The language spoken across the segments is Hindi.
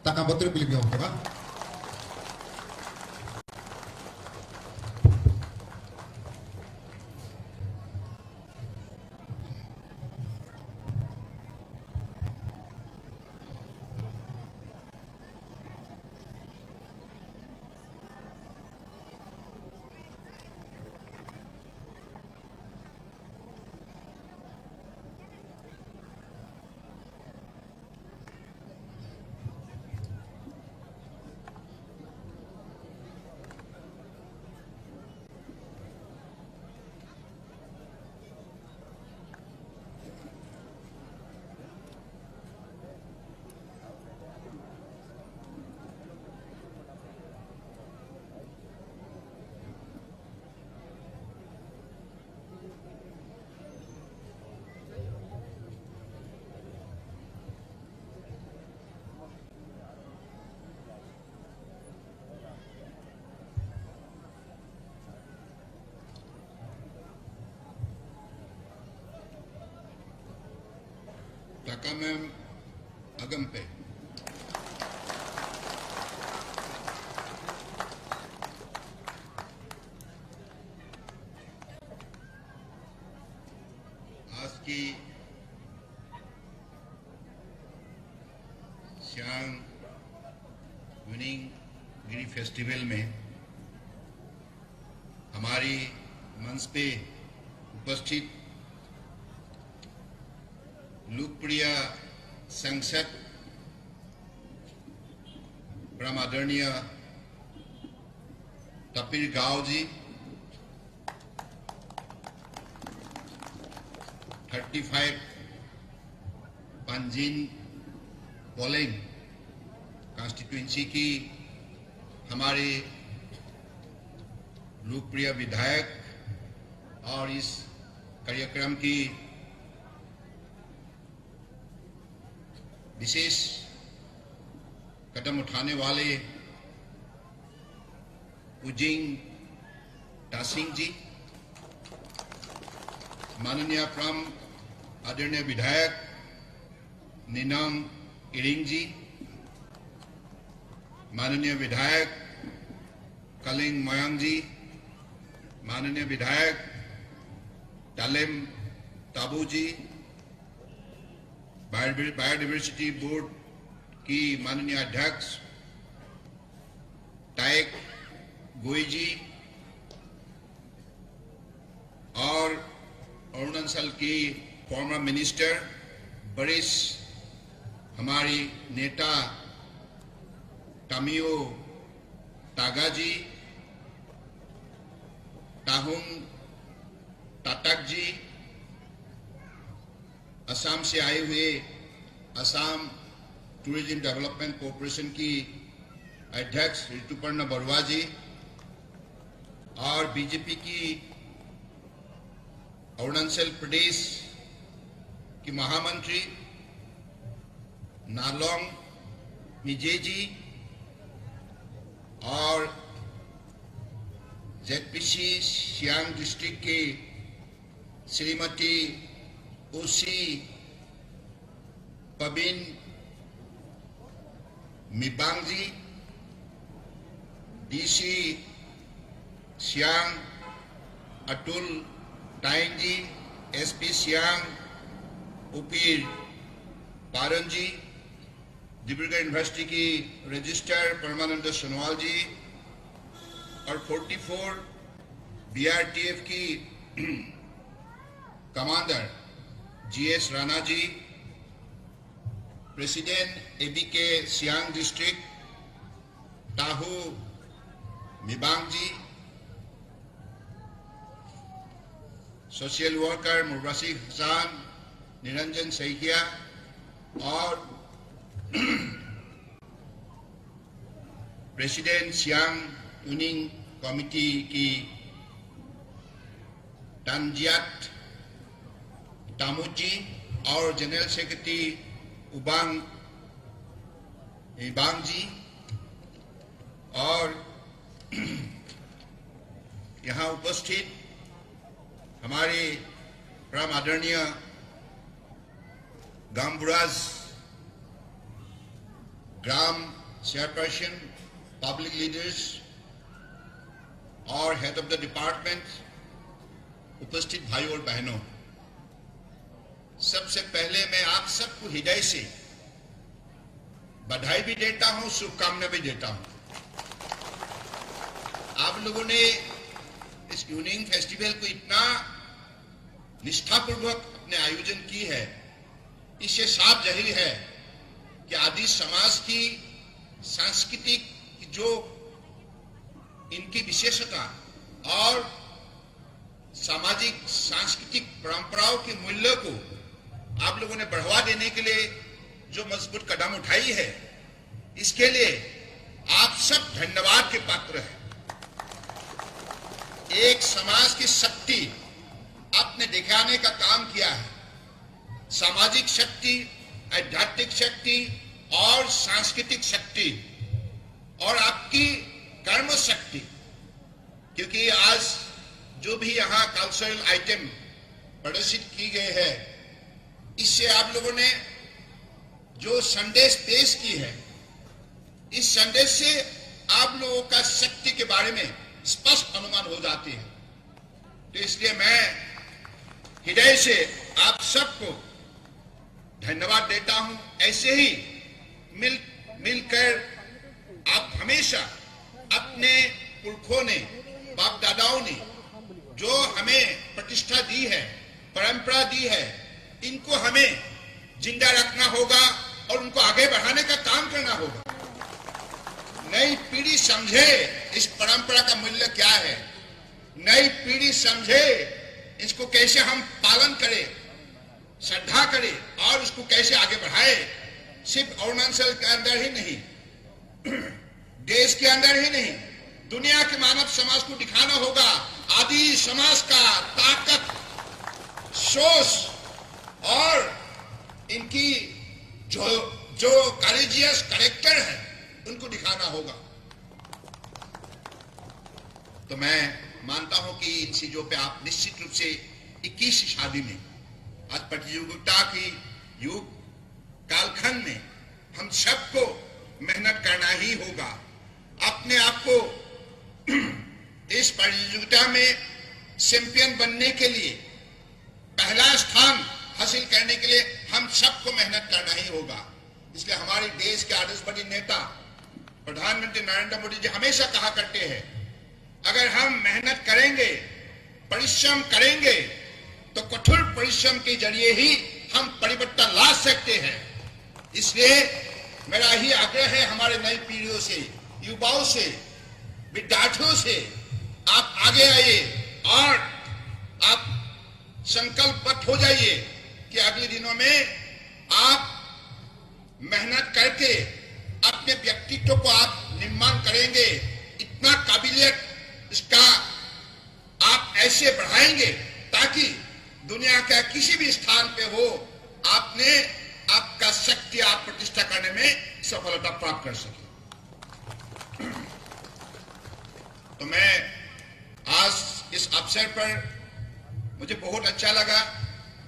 Taka Batri pilih biar apa? Takamem Agampe. आज की श्याम विनिंग गिरी फेस्टिवल में हमारी मंच पे उपस्थित लोकप्रिय सांसद परम आदरणीय कपिल गाव जी, 35 पंजीन पोलिंग कॉन्स्टिट्यूएंसी की हमारे लोकप्रिय विधायक और इस कार्यक्रम की विशेष कदम उठाने वाले उजिंग टासिंग जी, माननीय परम आदरणीय विधायक निनम इरिंग जी, माननीय विधायक कलिंग मोयांग जी, माननीय विधायक तालेम ताबू जी, बायोडाइवर्सिटी बोर्ड की माननीय अध्यक्ष टाइक गोई जी और अरुणाचल की फॉर्मर मिनिस्टर बरिस हमारी नेता टामियो तागा जी, ताहुंग ताटक जी, असम से आए हुए असम टूरिज्म डेवलपमेंट कॉरपोरेशन की अध्यक्ष ऋतुपर्णा बरुआ जी और बीजेपी की अरुणाचल प्रदेश की महामंत्री नालोंग मिजे जी और जेडपीसी सियांग डिस्ट्रिक्ट के श्रीमती ओसी पबिन मिबांग जी, डीसी सियांग अतुल टाइंग जी, एसपी सियांग उपीर पारन जी, डिब्रूगढ़ यूनिवर्सिटी की रजिस्ट्रार परमानंद सोनवाल जी और 44 बीआरटीएफ की commander GS Rana ji, president ABK Siang district ताहू मिबांग जी, सोशल वर्कर मुर्बासी हसान, निरंजन सैकिया और प्रेसिडेंट सियांग ट्यूनिंग कमिटी की तानजियात तामुजी और जनरल सेक्रेटरी उबांग इबांग जी और यहाँ उपस्थित हमारे परम आदरणीय गांबुराज ग्राम चेयरपर्सन, पब्लिक लीडर्स और हेड ऑफ द डिपार्टमेंट, उपस्थित भाइयों और बहनों, सबसे पहले मैं आप सबको हृदय से बधाई भी देता हूं, शुभकामना भी देता हूं। आप लोगों ने इस यूनियन फेस्टिवल को इतना निष्ठापूर्वक अपने आयोजन की है, इससे साफ जाहिर है कि आदि समाज की सांस्कृतिक जो इनकी विशेषता और सामाजिक सांस्कृतिक परंपराओं के मूल्यों को आप लोगों ने बढ़ावा देने के लिए जो मजबूत कदम उठाई है, इसके लिए आप सब धन्यवाद के पात्र हैं। एक समाज की शक्ति आपने दिखाने का काम किया है, सामाजिक शक्ति, आध्यात्मिक शक्ति और सांस्कृतिक शक्ति और आपकी कर्म शक्ति, क्योंकि आज जो भी यहाँ कल्चरल आइटम प्रदर्शित की गए हैं, इससे आप लोगों ने जो संदेश पेश की है, इस संदेश से आप लोगों का शक्ति के बारे में स्पष्ट अनुमान हो जाते हैं। तो इसलिए मैं हृदय से आप सबको धन्यवाद देता हूं। ऐसे ही मिलकर आप हमेशा अपने पुरखों ने, बाप दादाओं ने जो हमें प्रतिष्ठा दी है, परंपरा दी है, इनको हमें जिंदा रखना होगा और उनको आगे बढ़ाने का काम करना होगा। नई पीढ़ी समझे इस परंपरा का मूल्य क्या है, नई पीढ़ी समझे इसको कैसे हम पालन करें, श्रद्धा करें और उसको कैसे आगे बढ़ाए। सिर्फ अरुणाचल के अंदर ही नहीं, देश के अंदर ही नहीं, दुनिया के मानव समाज को दिखाना होगा आदि समाज का ताकत, सोच और इनकी जो करेजियस कैरेक्टर है, उनको दिखाना होगा। तो मैं मानता हूं कि इन चीजों पे आप निश्चित रूप से 21 शादी में, आज प्रतियोगिता की युग कालखंड में हम सबको मेहनत करना ही होगा। अपने आप को इस प्रतियोगिता में चैंपियन बनने के लिए, पहला स्थान हासिल करने के लिए हम सबको मेहनत करना ही होगा। इसलिए हमारे देश के आदर्शवादी नेता प्रधानमंत्री नरेंद्र मोदी जी हमेशा कहा करते हैं, अगर हम मेहनत करेंगे, परिश्रम करेंगे, तो कठोर परिश्रम के जरिए ही हम परिवर्तन ला सकते हैं। इसलिए मेरा ही आग्रह है हमारे नई पीढ़ियों से, युवाओं से, विद्यार्थियों से, आप आगे आइए और आप संकल्पबद्ध हो जाइए कि अगले दिनों में आप मेहनत करके अपने व्यक्तित्व को आप निर्माण करेंगे, इतना काबिलियत इसका आप ऐसे बढ़ाएंगे ताकि दुनिया का किसी भी स्थान पे हो, आपने आपका शक्ति, आप प्रतिष्ठा करने में सफलता प्राप्त कर सके। तो मैं आज इस अवसर पर मुझे बहुत अच्छा लगा,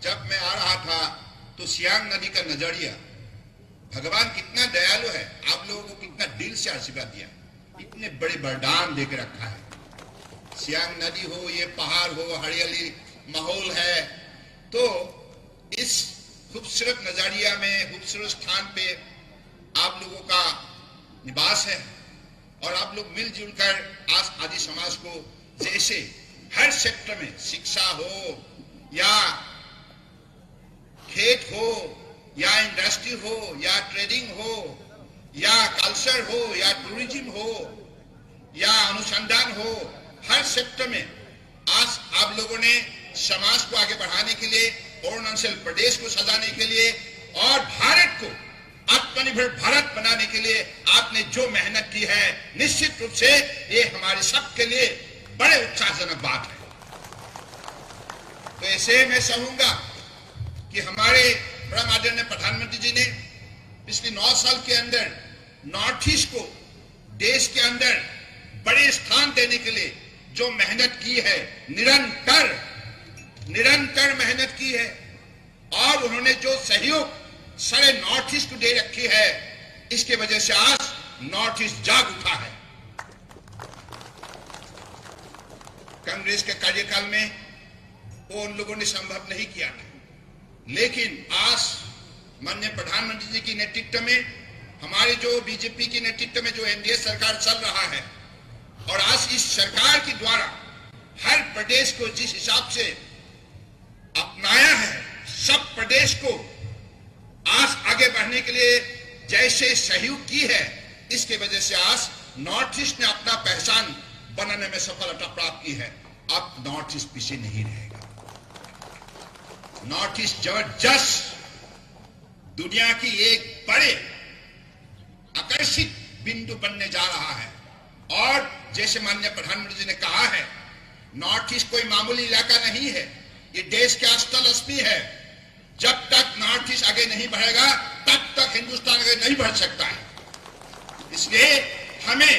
जब मैं आ रहा था तो सियांग नदी का नजरिया, भगवान कितना दयालु है, आप लोगों को कितना दिल से आशीर्वाद दिया, इतने बड़े वरदान देकर रखा है। सियांग नदी हो, ये पहाड़ हो, हरियाली माहौल है, तो इस खूबसूरत नजरिया में, खूबसूरत स्थान पे आप लोगों का निवास है और आप लोग मिलजुल कर आज आदि समाज को जैसे हर सेक्टर में, शिक्षा हो या खेत हो या इंडस्ट्री हो या ट्रेडिंग हो या कल्चर हो या टूरिज्म हो या अनुसंधान हो, हर सेक्टर में आज आप लोगों ने समाज को आगे बढ़ाने के लिए, अरुणाचल प्रदेश को सजाने के लिए और भारत को आत्मनिर्भर भारत बनाने के लिए आपने जो मेहनत की है, निश्चित रूप से ये हमारे सबके लिए बड़े उत्साहजनक बात है। तो ऐसे मैं चाहूंगा कि हमारे परम आदरणीय प्रधानमंत्री जी ने पिछले 9 साल के अंदर नॉर्थ ईस्ट को देश के अंदर बड़े स्थान देने के लिए जो मेहनत की है, निरंतर मेहनत की है और उन्होंने जो सहयोग सारे नॉर्थ ईस्ट को दे रखी है, इसके वजह से आज नॉर्थ ईस्ट जाग उठा है। कांग्रेस के कार्यकाल में वो उन लोगों ने संभव नहीं किया था, लेकिन आज माननीय प्रधानमंत्री जी के नेतृत्व में, हमारे जो बीजेपी के नेतृत्व में जो एनडीए सरकार चल रहा है, और आज इस सरकार के द्वारा हर प्रदेश को जिस हिसाब से अपनाया है, सब प्रदेश को आज आगे बढ़ने के लिए जैसे सहयोग की है, इसके वजह से आज नॉर्थ ईस्ट ने अपना पहचान बनाने में सफलता प्राप्त की है। अब नॉर्थ ईस्ट पीछे नहीं रहेगा। नॉर्थ ईस्ट जबरदस्त दुनिया की एक बड़े आकर्षित बिंदु बनने जा रहा है। और जैसे माननीय प्रधानमंत्री जी ने कहा है, नॉर्थ ईस्ट कोई मामूली इलाका नहीं है, ये देश के अस्थल अस्मी है। जब तक नॉर्थ ईस्ट आगे नहीं बढ़ेगा, तब तक हिंदुस्तान आगे नहीं बढ़ सकता है। इसलिए हमें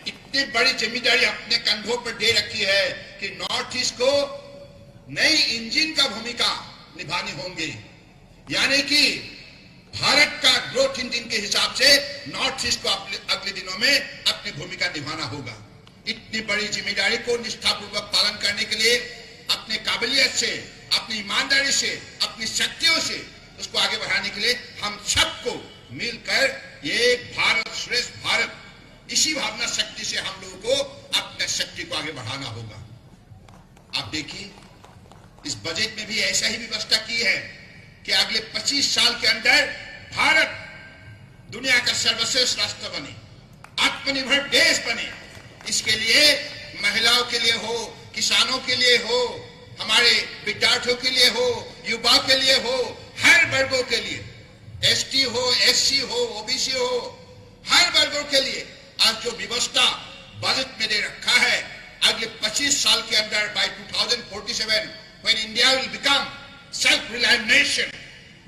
इतनी बड़ी जिम्मेदारी अपने कंधों पर दे रखी है कि नॉर्थ ईस्ट को नई इंजन का भूमिका निभानी होंगी, यानी कि भारत का ग्रोथ इंजन के हिसाब से नॉर्थ ईस्ट को अगले दिनों में अपनी भूमिका निभाना होगा। इतनी बड़ी जिम्मेदारी को निष्ठापूर्वक पालन करने के लिए अपने काबिलियत से, अपनी ईमानदारी से, अपनी शक्तियों से उसको आगे बढ़ाने के लिए हम सबको मिलकर एक भारत श्रेष्ठ भारत, इसी भावना शक्ति से हम लोगों को अपने शक्ति को आगे बढ़ाना होगा। आप देखिए, इस बजट में भी ऐसा ही व्यवस्था की है कि अगले 25 साल के अंदर भारत दुनिया का सर्वश्रेष्ठ राष्ट्र बने, आत्मनिर्भर देश बने। इसके लिए महिलाओं के लिए हो, किसानों के लिए हो, हमारे विद्यार्थियों के लिए हो, युवाओं के लिए हो, हर वर्गों के लिए, एसटी हो, एससी हो, ओबीसी हो, हर वर्गों के लिए आज जो व्यवस्था बजट में दे रखा है, अगले 25 साल के अंदर by 2047 when India will become self-reliant nation,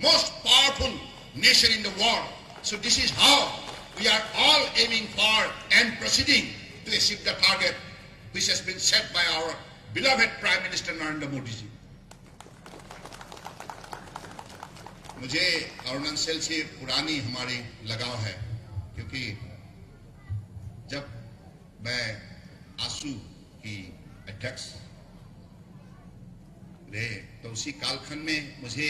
most powerful nation in the world. So this is how we are all aiming for and proceeding to achieve the target which has been set by our beloved Prime Minister Narendra Modi ji. मुझे अरुणाचल से पुरानी हमारी लगाव है, क्योंकि जब मैं आसू की अध्यक्ष रहे तो उसी कालखंड में मुझे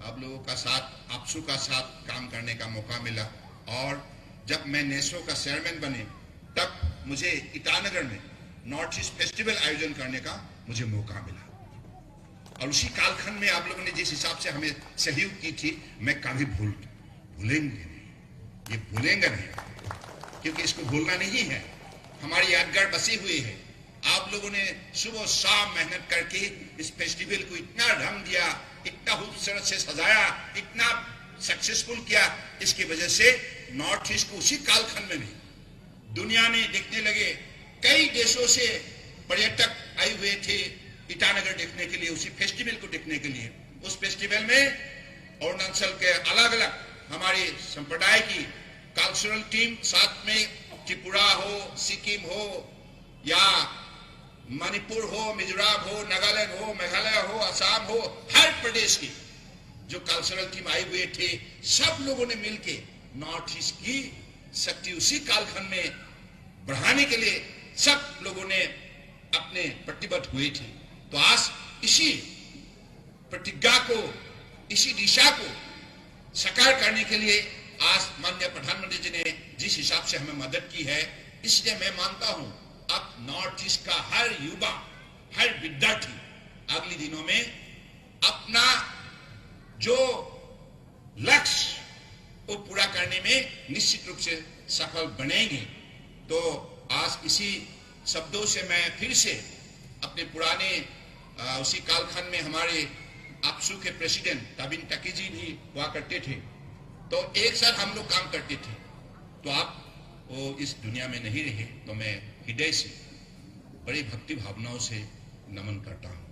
आप लोगों का साथ, आपसू का साथ काम करने का मौका मिला। और जब मैं नेसो का चेयरमैन बने, तब मुझे ईटानगर में नॉर्थ ईस्ट फेस्टिवल आयोजन करने का मुझे मौका मिला। और उसी कालखंड में आप लोगों ने जिस हिसाब से हमें सहयोग की थी, मैं कभी भूलेंगे नहीं, ये भूलेंगे नहीं, क्योंकि इसको भूलना नहीं है। हमारी यादगार बसी हुई है। आप लोगों ने सुबह शाम मेहनत करके इस फेस्टिवल को इतना रंग दिया, इतना खूबसूरत से सजाया, इतना सक्सेसफुल किया। इसकी वजह से नॉर्थ ईस्ट को उसी कालखंड में भी दुनिया में देखने लगे। कई देशों से पर्यटक आए हुए थे ईटानगर देखने के लिए, उसी फेस्टिवल को देखने के लिए। उस फेस्टिवल में अरुणाचल के अलग अलग हमारे संप्रदाय की कल्चरल टीम, साथ में त्रिपुरा हो, सिक्किम हो, या मणिपुर हो, मिजोरम हो, नागालैंड हो, मेघालय हो, असम हो, हर प्रदेश की जो कल्चरल टीम आए हुए थे, सब लोगों ने मिलके नॉर्थ ईस्ट की शक्ति उसी कालखंड में बढ़ाने के लिए सब लोगों ने अपने प्रतिबद्ध हुए थे। तो आज इसी प्रतिज्ञा को, इसी दिशा को साकार करने के लिए आज माननीय प्रधानमंत्री जी ने जिस हिसाब से हमें मदद की है, इसलिए मैं मानता हूं अब नॉर्थ ईस्ट का हर युवा, हर विद्यार्थी अगले दिनों में अपना जो लक्ष्य वो पूरा करने में निश्चित रूप से सफल बनेंगे। तो आज इसी शब्दों से मैं फिर से अपने पुराने उसी कालखंड में हमारे आपसू के प्रेसिडेंट ताबिन टकी जी भी हुआ करते थे, तो एक साथ हम लोग काम करते थे। तो आप वो इस दुनिया में नहीं रहे, तो मैं हृदय से बड़ी भक्ति भावनाओं से नमन करता हूं।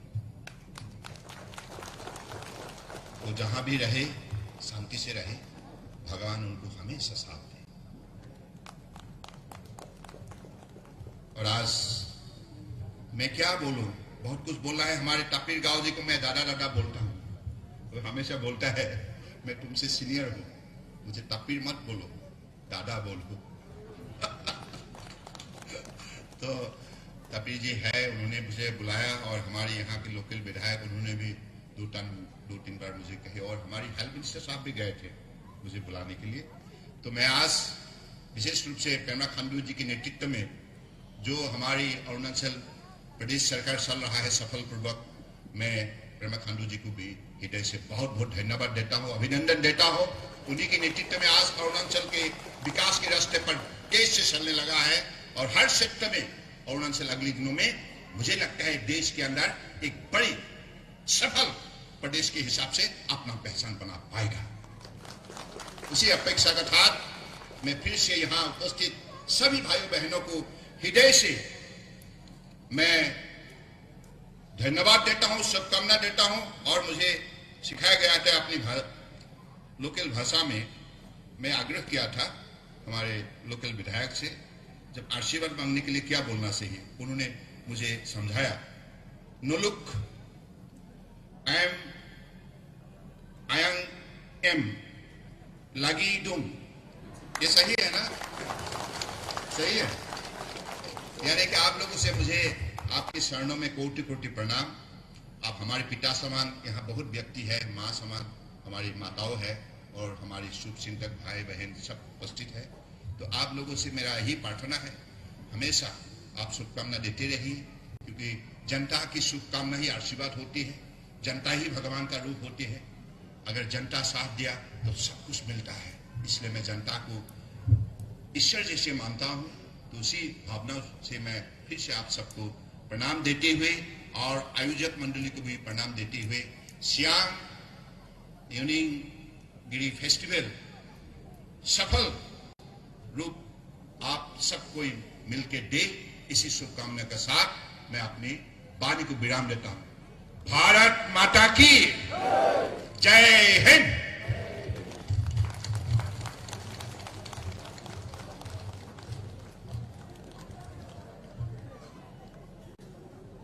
वो जहां भी रहे शांति से रहे, भगवान उनको हमेशा साथ दे। और आज मैं क्या बोलूं, बहुत कुछ बोला है। हमारे टापिर गांव जी को मैं दादा दादा बोलता हूं, वो हमेशा बोलता है मैं तुमसे सीनियर हूं, मुझे तपीर मत बोलो, दादा बोलो। तो तपीर जी है, उन्होंने मुझे बुलाया और हमारे यहाँ के लोकल विधायक उन्होंने भी दो तीन बार मुझे कहे, और हमारी हेल्थ मिनिस्टर साहब भी गए थे मुझे बुलाने के लिए। तो मैं आज विशेष रूप से पेमा खांडू जी के नेतृत्व में जो हमारी अरुणाचल प्रदेश सरकार चल रहा है सफलपूर्वक, मैं पेमा खांडू जी को भी हृदय से बहुत बहुत धन्यवाद देता हूँ, अभिनंदन देता हूँ। उन्हीं के नेतृत्व में आज अरुणाचल के विकास के रास्ते पर तेज से चलने लगा है, और हर क्षेत्र में अरुणाचल अगले दिनों में मुझे लगता है देश के अंदर एक बड़ी सफल प्रदेश के हिसाब से अपना पहचान बना पाएगा। उसी अपेक्षा के साथ मैं फिर से यहाँ उपस्थित सभी भाइयों बहनों को हृदय से मैं धन्यवाद देता हूँ, शुभकामना देता हूँ। और मुझे सिखाया गया था अपनी लोकल भाषा में, मैं आग्रह किया था हमारे लोकल विधायक से, जब आशीर्वाद मांगने के लिए क्या बोलना चाहिए, उन्होंने मुझे समझाया, नुलुक आयंग एम लगी दुम। ये सही है ना? सही है। यानी कि आप लोगों से मुझे आपके चरणों में कोटि कोटि प्रणाम। आप हमारे पिता समान, यहाँ बहुत व्यक्ति है, माँ समान हमारी माताओं है, और हमारी शुभ चिंतक भाई बहन सब उपस्थित है। तो आप लोगों से मेरा यही प्रार्थना है, हमेशा आप शुभकामना देते रहिए, क्योंकि जनता की शुभकामना ही आशीर्वाद होती है, जनता ही भगवान का रूप होती है। अगर जनता साथ दिया तो सब कुछ मिलता है। इसलिए मैं जनता को ईश्वर जैसे मानता हूँ। तो उसी भावना से मैं फिर से आप सबको प्रणाम देते हुए और आयोजक मंडली को भी प्रणाम देते हुए सियांग यूनिंग गिरी फेस्टिवल सफल रूप आप सब कोई मिलकर दे, इसी शुभकामना के साथ मैं अपनी वाणी को विराम देता हूं। भारत माता की।